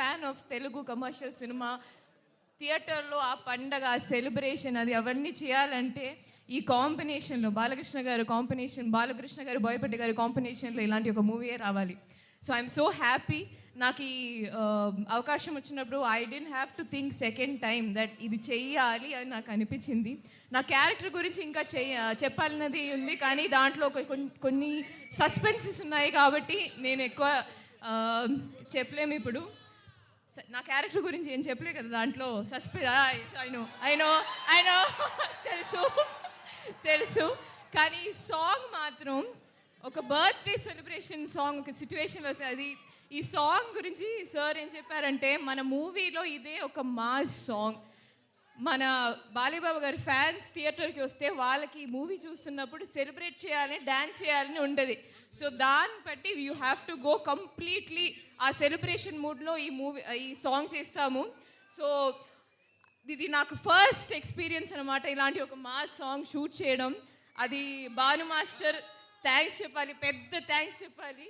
Fan of Telugu commercial cinema. థియేటర్లో ఆ పండగ, ఆ సెలబ్రేషన్, అది అవన్నీ చేయాలంటే ఈ కాంబినేషన్లో బాలకృష్ణ గారు బోయపాటి గారి కాంబినేషన్లో ఇలాంటి ఒక మూవీయే రావాలి. So I'm so happy. నాకు ఈ అవకాశం వచ్చినప్పుడు I didn't have to think second time that ఇది చెయ్యాలి అని నాకు అనిపించింది. నా క్యారెక్టర్ గురించి ఇంకా చెప్పాలన్నది ఉంది, కానీ దాంట్లో కొన్ని సస్పెన్సెస్ ఉన్నాయి కాబట్టి నేను ఎక్కువ చెప్పలేము ఇప్పుడు. నా క్యారెక్టర్ గురించి ఏం చెప్పలే కదా దాంట్లో అయినో తెలుసు. కానీ ఈ సాంగ్ మాత్రం ఒక బర్త్డే సెలబ్రేషన్ సాంగ్, ఒక సిచ్యువేషన్ వస్తుంది. అది ఈ సాంగ్ గురించి సార్ ఏం చెప్పారంటే, మన మూవీలో ఇదే ఒక మాస్ సాంగ్. మన బాలీబాబు గారి ఫ్యాన్స్ థియేటర్కి వస్తే వాళ్ళకి ఈ మూవీ చూస్తున్నప్పుడు సెలబ్రేట్ చేయాలని, డ్యాన్స్ చేయాలని ఉంటుంది. సో దాన్ని బట్టి you have to go completely ఆ సెలబ్రేషన్ మూడ్లో ఈ సాంగ్స్ ఇస్తాము. సో ఇది నాకు ఫస్ట్ ఎక్స్పీరియన్స్ అనమాట, ఇలాంటి ఒక మాస్ సాంగ్ షూట్ చేయడం. అది భాను మాస్టర్ థ్యాంక్స్ చెప్పాలి, పెద్ద థ్యాంక్స్ చెప్పాలి.